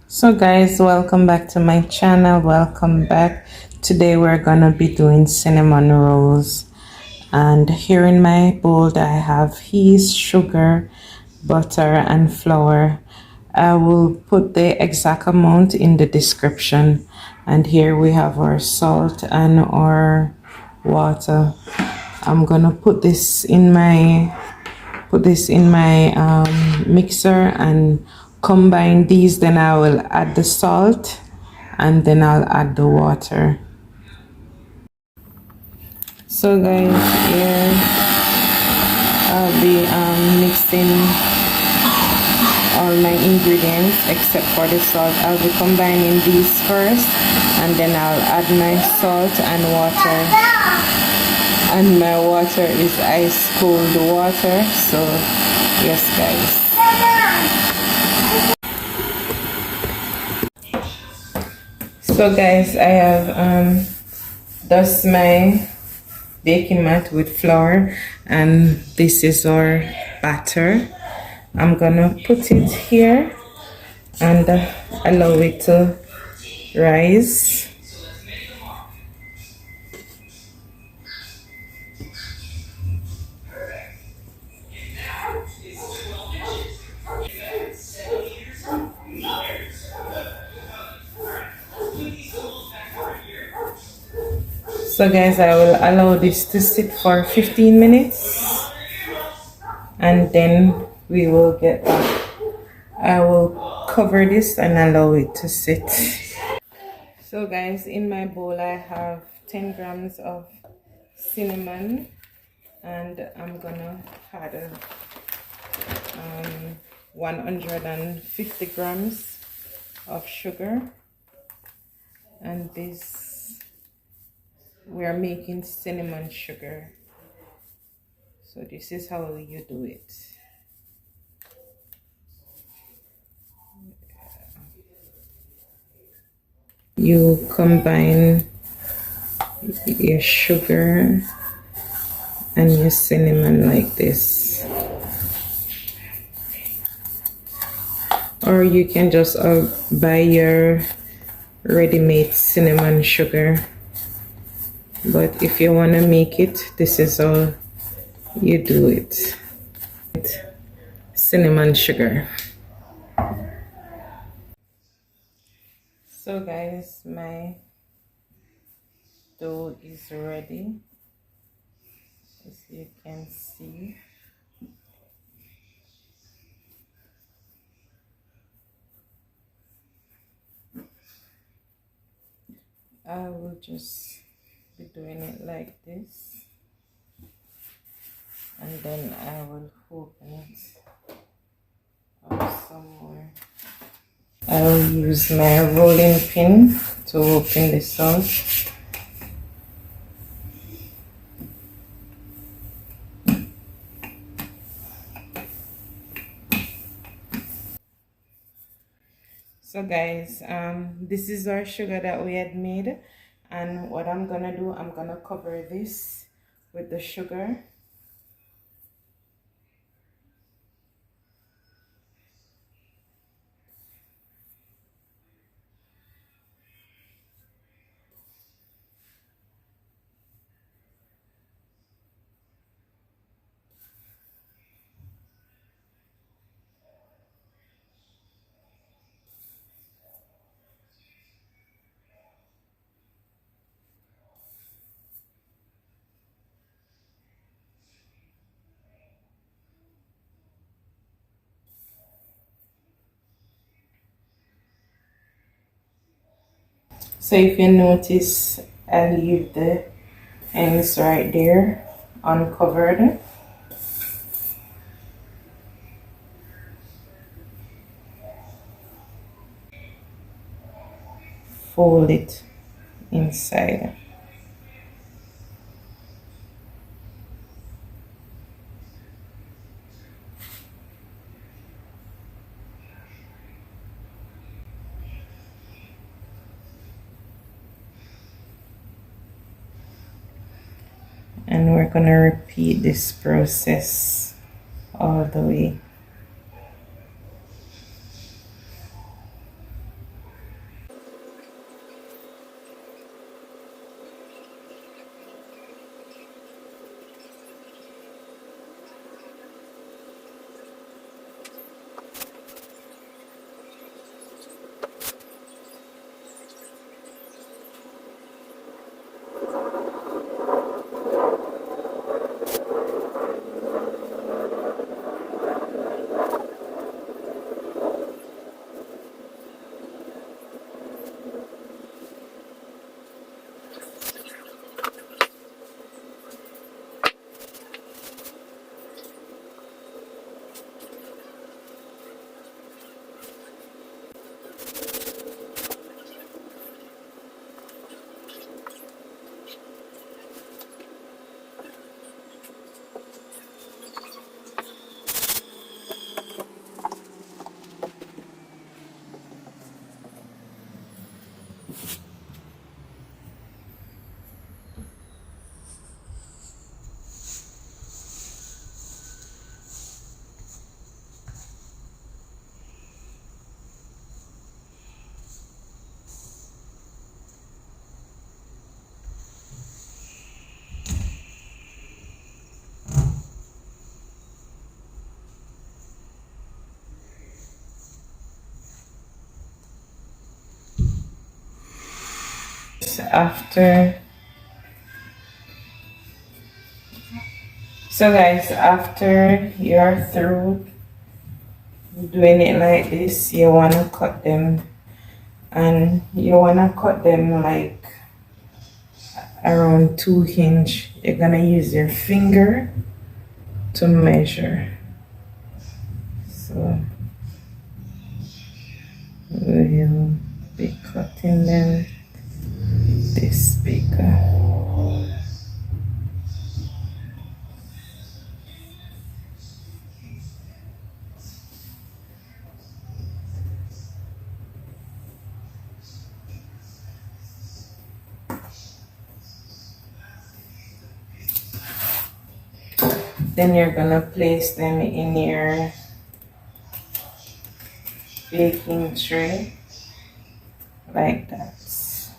So guys, welcome back to my channel. Welcome back. Today we're gonna be doing cinnamon rolls, and here in my bowl I have yeast, sugar, butter and flour. I will put the exact amount in the description. And here we have our salt and our water. I'm gonna put this in my mixer and combine these. Then I will add the salt and then I'll add the water. So guys, here I'll be mixing all my ingredients except for the salt. I'll be combining these first and then I'll add my salt and water. And my water is ice cold water, so yes guys. So guys, I have dust my baking mat with flour, and this is our batter. I'm gonna put it here and allow it to rise. So guys, I will allow this to sit for 15 minutes and then we will get back. I will cover this and allow it to sit. So guys, in my bowl I have 10 grams of cinnamon, and I'm gonna add 150 grams of sugar. And this, we are making cinnamon sugar, so this is how you do it. You combine your sugar and your cinnamon like this, or you can just buy your ready-made cinnamon sugar. But if you want to make it, this is how you do it. Cinnamon sugar. So guys, my dough is ready, as you can see. I will just be doing it like this, and then I will open it up some more. I will use my rolling pin to open this up. So guys, this is our sugar that we had made, and what I'm gonna do, I'm gonna cover this with the sugar. So if you notice, I leave the ends right there uncovered. Fold it inside. And we're gonna repeat this process all the way. After, so guys, after you're through doing it like this, you want to cut them, and you want to cut them like around 2 inch. You're gonna use your finger to measure. So we'll be cutting them this big. Then you're gonna place them in your baking tray like that. So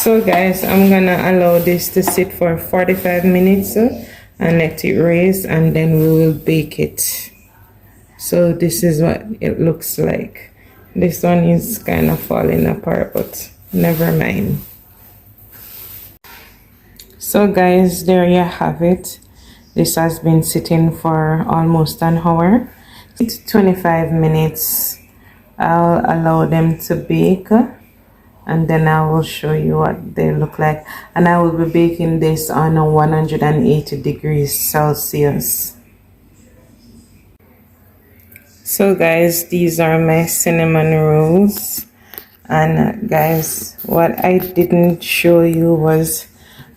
So guys, I'm gonna allow this to sit for 45 minutes and let it raise, and then we will bake it. So this is what it looks like. This one is kind of falling apart, but never mind. So guys, there you have it. This has been sitting for almost an hour. It's 25 minutes. I'll allow them to bake, and then I will show you what they look like. And I will be baking this on 180 degrees Celsius. So guys, these are my cinnamon rolls. And guys, what I didn't show you was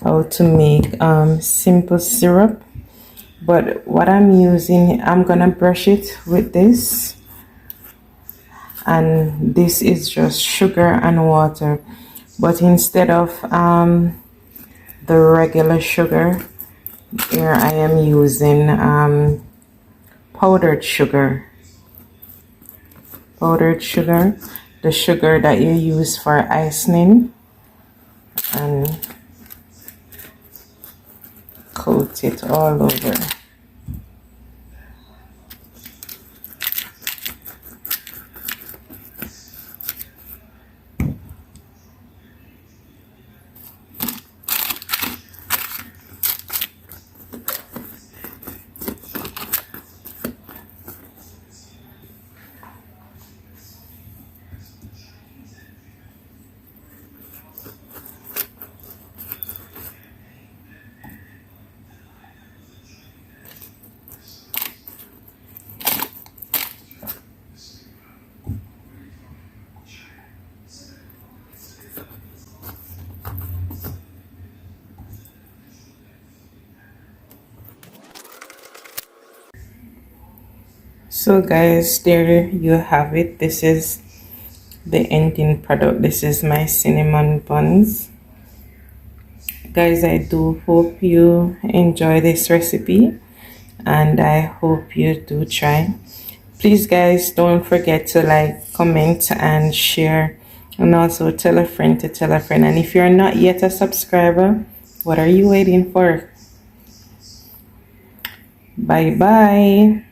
how to make simple syrup. But what I'm using, I'm gonna brush it with this. And this is just sugar and water, but instead of the regular sugar, here I am using powdered sugar, the sugar that you use for icing, and coat it all over. So guys, there you have it. This is the ending product. This is my cinnamon buns. Guys, I do hope you enjoy this recipe, and I hope you do try. Please guys, don't forget to like, comment and share, and also tell a friend to tell a friend. And if you're not yet a subscriber, what are you waiting for? Bye bye.